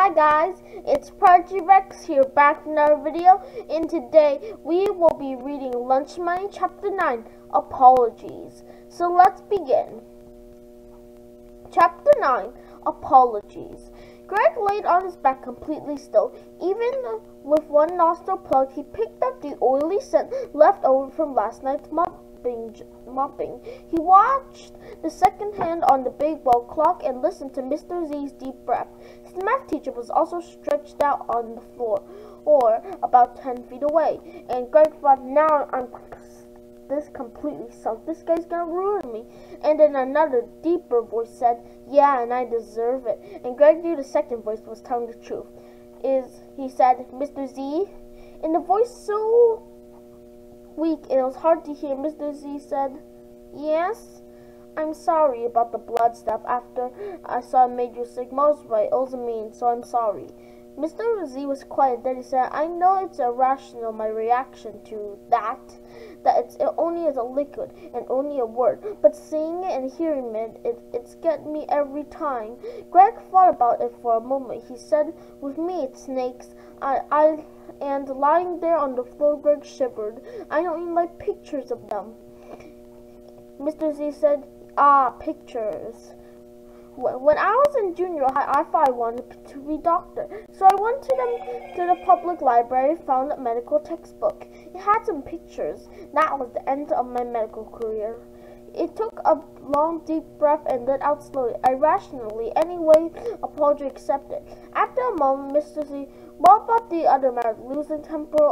Hi guys, it's ProdigyRex here back in another video, and today we will be reading Lunch Money Chapter 9, Apologies. So let's begin. Chapter 9, Apologies. Greg laid on his back completely still. Even with one nostril plugged, he picked up the oily scent left over from last night's mopping. He watched the second hand on the big wall clock and listened to Mr. Z's deep breath. His math teacher was also stretched out on the floor, or about 10 feet away, and Greg thought, now I'm this completely sunk. This guy's gonna ruin me. And then another deeper voice said, yeah, and I deserve it. And Greg knew the second voice was telling the truth. He said, Mr. Z? In the voice so weak it was hard to hear, Mr. Z said, yes? I'm sorry about the blood stuff. After I saw it made you sick, most right, it wasn't mean, so I'm sorry. Mr. Z was quiet. Then he said, I know it's irrational, my reaction to that it only is a liquid and only a word, but seeing it and hearing it's get me every time. Greg thought about it for a moment. He said, with me it's snakes. And lying there on the floor, Greg shivered. I don't even like pictures of them. Mr. Z said, pictures. When I was in junior high, I thought I wanted to be a doctor. So I went to the public library, found a medical textbook. It had some pictures. That was the end of my medical career. It took a long, deep breath and let out slowly, irrationally. Anyway, apology accepted. After a moment, Mr. Z, what about the other matter? Losing temper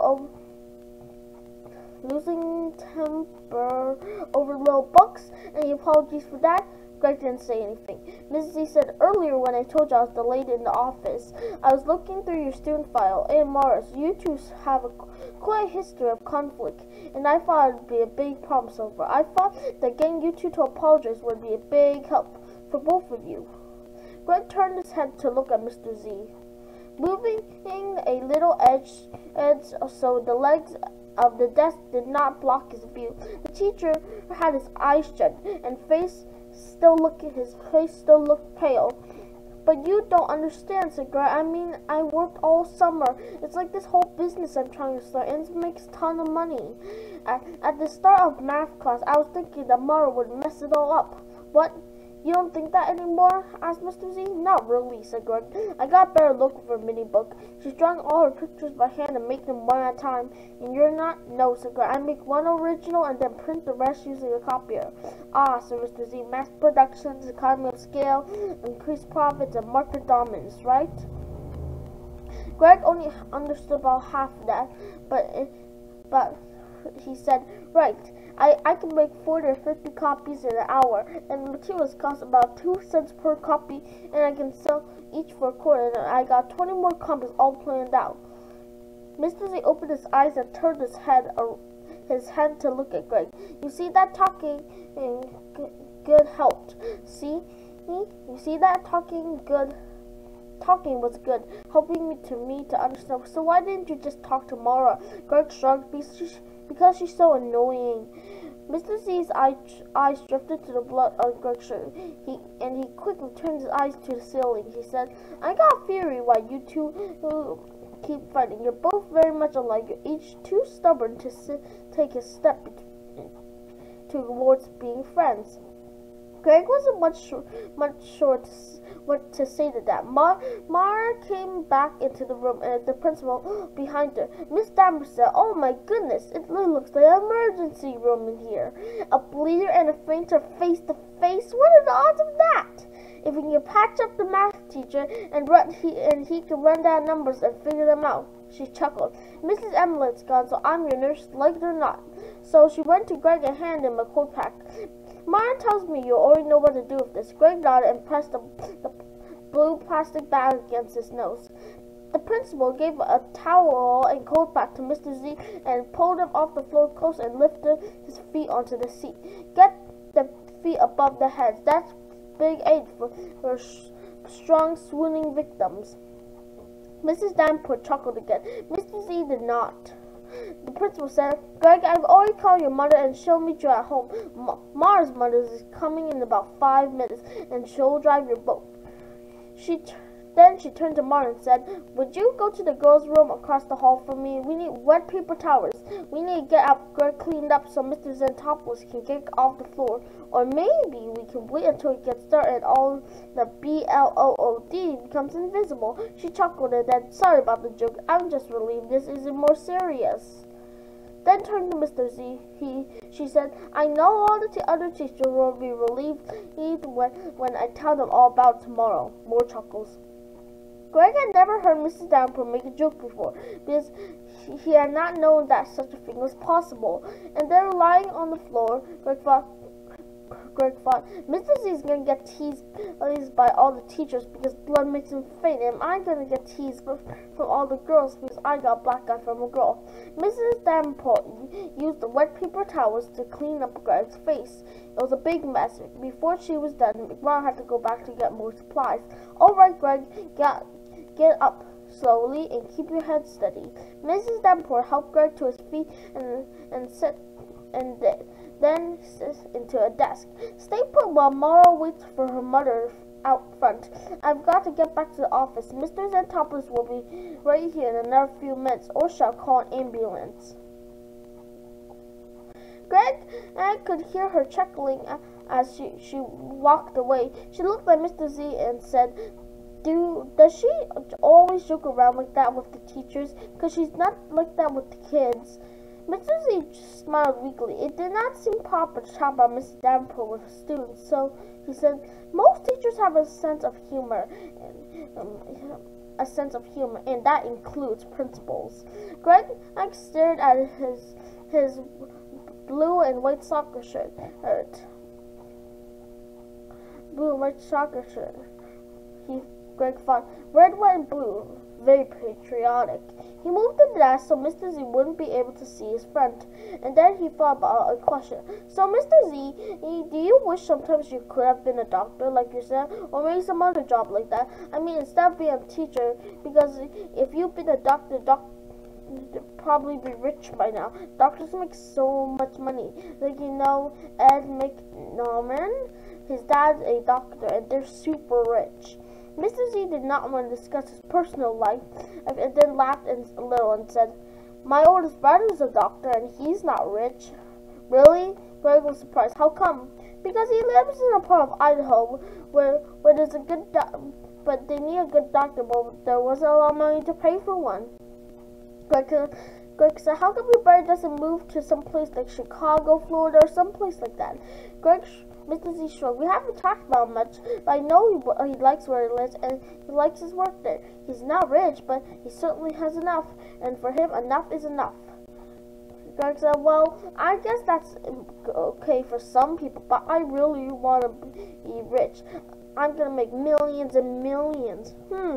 over little books? Any apologies for that? Greg didn't say anything. Mrs. Z said, earlier when I told you I was delayed in the office, I was looking through your student file. And Morris, you two have quite a history of conflict, and I thought it would be a big problem solver. I thought that getting you two to apologize would be a big help for both of you. Greg turned his head to look at Mr. Z, moving a little edge so the legs of the desk did not block his view. The teacher had his eyes shut and his face still looked pale. But you don't understand, said Greg. I mean, I worked all summer. It's like this whole business I'm trying to start, and it makes a ton of money. At the start of math class, I was thinking that Mara would mess it all up. What? You don't think that anymore? Asked Mr. Z. Not really, said Greg. I got a better look for a mini book. She's drawing all her pictures by hand and make them one at a time. And you're not? No, said Greg. I make one original and then print the rest using a copier. Said Mr. Z. Mass productions, economy of scale, increased profits, and market dominance, right? Greg only understood about half of that, but he said, right. I can make 40 or 50 copies in an hour, and the materials cost about 2 cents per copy, and I can sell each for a quarter, and I got 20 more copies all planned out. Mr. Z opened his eyes and turned his head to look at Greg. You see that talking good helped. See? You see that talking was good, helping me to understand. So why didn't you just talk to Mara? Greg shrugged. Because she's so annoying. Mr. Z's eyes drifted to the blood on Greg's shirt. He quickly turned his eyes to the ceiling. He said, I got a theory why you two keep fighting. You're both very much alike. You're each too stubborn to take a step towards being friends. Greg wasn't much sure what to say to that. Mara came back into the room, and the principal behind her. Miss Danvers said, oh my goodness, it looks like an emergency room in here. A bleeder and a fainter face to face? What are the odds of that? If we can patch up the math teacher and he can run down numbers and figure them out. She chuckled. Mrs. Emilett's gone, so I'm your nurse, like it or not. So she went to Greg and handed him a cold pack. Mara tells me you already know what to do with this. Greg nodded and pressed the blue plastic bag against his nose. The principal gave a towel and cold pack to Mr. Z and pulled him off the floor close and lifted his feet onto the seat. Get the feet above the heads. That's big aid for strong swooning victims. Mrs. Danport chuckled again. Mr. Z did not. The principal said, Greg, I've already called your mother and she'll meet you at home. Mara's mother is coming in about 5 minutes and she'll drive your boat. She Then she turned to Martin and said, "Would you go to the girls' room across the hall for me? We need wet paper towels. We need to get Greg cleaned up so Mr. Xantopoulos can get off the floor. Or maybe we can wait until it gets dark and all the BLOOD becomes invisible." She chuckled and then, "Sorry about the joke. I'm just relieved this isn't more serious." Then turning to Mr. Z, she said, "I know all the other teachers will be relieved when I tell them all about it tomorrow." More chuckles. Greg had never heard Mrs. Davenport make a joke before, because he had not known that such a thing was possible. And there, lying on the floor, Greg thought, Mr. Z is going to get teased by all the teachers because blood makes him faint, and I'm going to get teased from all the girls because I got a black eye from a girl. Mrs. Davenport used the wet paper towels to clean up Greg's face. It was a big mess. Before she was done, McGraw had to go back to get more supplies. "All right, Greg, get up slowly and keep your head steady." Mrs. Davenport helped Greg to his feet and then into a desk. "Stay put while Mara waits for her mother out front. I've got to get back to the office. Mr. Xantopoulos will be right here in another few minutes, or shall call an ambulance." Greg could hear her chuckling as she walked away. She looked at Mr. Z and said, Does she always joke around like that with the teachers? Because she's not like that with the kids." Mr. Z smiled weakly. It did not seem proper to talk about Mrs. Davenport with students, so he said, "Most teachers have a sense of humor, and that includes principals." Greg stared at his blue and white soccer shirt. Greg thought, red, white, and blue. Very patriotic. He moved the desk so Mr. Z wouldn't be able to see his friend, and then he thought about a question. "So, Mr. Z, do you wish sometimes you could have been a doctor like yourself, or maybe some other job like that? I mean, instead of being a teacher, because if you've been a doctor, you'd probably be rich by now. Doctors make so much money. Like, Ed McNorman, his dad's a doctor, and they're super rich." Mr. Z did not want to discuss his personal life, and then laughed a little and said, "My oldest brother is a doctor, and he's not rich." "Really?" Greg was surprised. "How come?" "Because he lives in a part of Idaho where there's a good but they need a good doctor, but there wasn't a lot of money to pay for one." Greg said, "How come your brother doesn't move to some place like Chicago, Florida, or someplace like that?" Mr. Z shrugged. "We haven't talked about much, but I know he likes where he lives, and he likes his work there. He's not rich, but he certainly has enough, and for him, enough is enough." Greg said, "Well, I guess that's okay for some people, but I really want to be rich. I'm going to make millions and millions."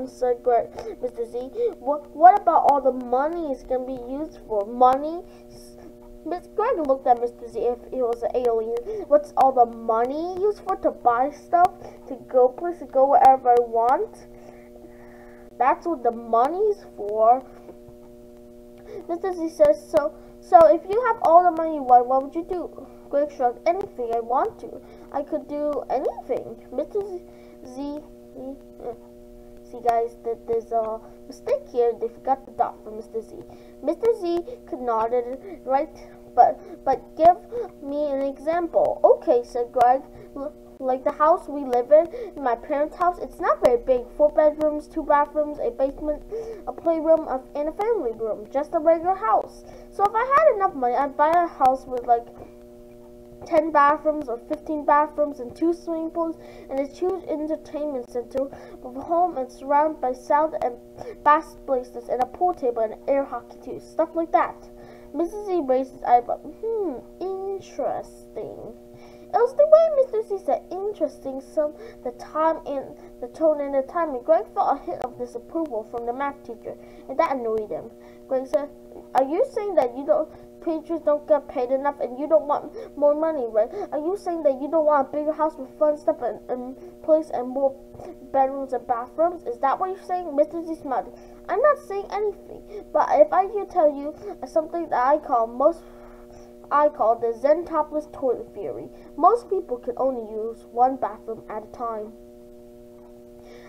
Said Greg. Mr. Z, what about all the money it's going to be used for? Money? Greg looked at Mr. Z if he was an alien. "What's all the money used for? To buy stuff? To go places? To go wherever I want? That's what the money's for." Mr. Z says, So if you have all the money you want, what would you do?" Greg shrugged. "Anything I want to. I could do anything." Mr. Z, see guys, there's a mistake here. They forgot the dot for Mr. Z. Mr. Z could nod it, right? But give me an example. "Okay," said Greg. "Like the house we live in my parents' house, it's not very big. 4 bedrooms, 2 bathrooms, a basement, a playroom, and a family room. Just a regular house. So if I had enough money, I'd buy a house with like 10 bathrooms or 15 bathrooms and 2 swimming pools and a huge entertainment center with a home and surrounded by sound and bass blazers and a pool table and air hockey too. Stuff like that." Mrs. Z raised his eyebrow. Interesting." It was the way Mr. Z said "interesting," the tone and the timing. Greg felt a hint of disapproval from the math teacher, and that annoyed him. Greg said, "Are you saying that teachers don't get paid enough and you don't want more money, right? Are you saying that you don't want a bigger house with fun stuff and place and more bedrooms and bathrooms? Is that what you're saying?" Mr. Z smiled. "I'm not saying anything, but if I can tell you something that I call the Xantopoulos toilet theory. Most people can only use 1 bathroom at a time."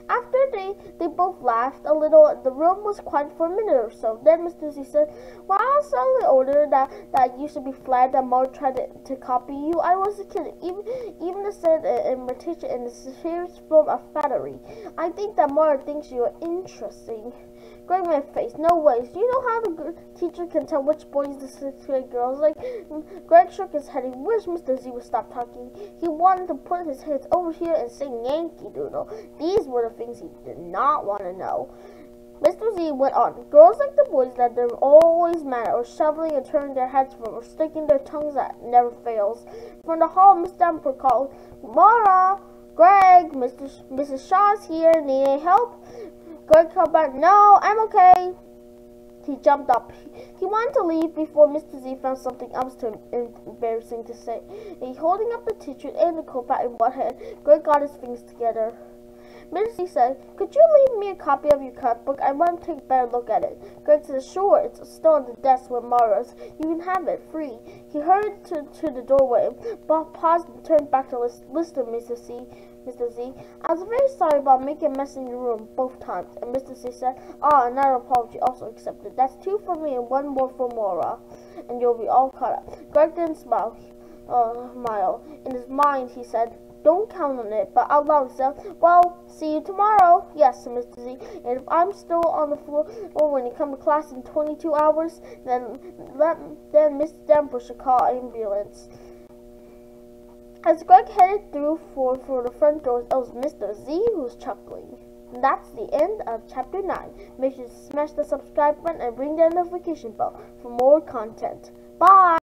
After they both laughed a little, the room was quiet for a minute or so. Then Mr. Z said, "Well, I was suddenly older that I used to be flattered that Mara tried to copy you. I was a kid. Even to said imitation in the serious form of flattery. I think that Mara thinks you are interesting." Greg made a face. "No ways. Do you know how the teacher can tell which boys the sixth grade girls like?" Greg shook his head. He wished Mr. Z would stop talking. He wanted to put his hands over here and sing Yankee Doodle. These were the things he did not want to know. Mr. Z went on. "Girls like the boys that they're always mad at, or shoveling and turning their heads from, or sticking their tongues out. Never fails." From the hall, Miss Davenport called, "Mara, Greg, Mrs. Shaw's here. Need any help?" Greg called back, "No, I'm okay." He jumped up. He wanted to leave before Mr. Z found something else too embarrassing to say. Holding up the teacher and the coat in one hand, Greg got his fingers together. Mrs. Z said, "Could you leave me a copy of your cut book? I want to take a better look at it." Greg said, "Sure, it's still on the desk with Mara's. You can have it, free." He hurried to the doorway, but paused and turned back to listen to Mr. Z. "I was very sorry about making a mess in your room both times." And Mr. Z said, "Another apology also accepted. That's 2 for me and 1 more for Mara, and you'll be all caught up." Greg didn't smile. In his mind, he said, "Don't count on it," but out loud he said, "Well, see you tomorrow." "Yes," said Mr. Z, "and if I'm still on the floor when you come to class in 22 hours, then Miss Davenport should call an ambulance." As Greg headed through for the front door, it was Mr. Z who was chuckling. And that's the end of Chapter 9. Make sure to smash the subscribe button and ring the notification bell for more content. Bye!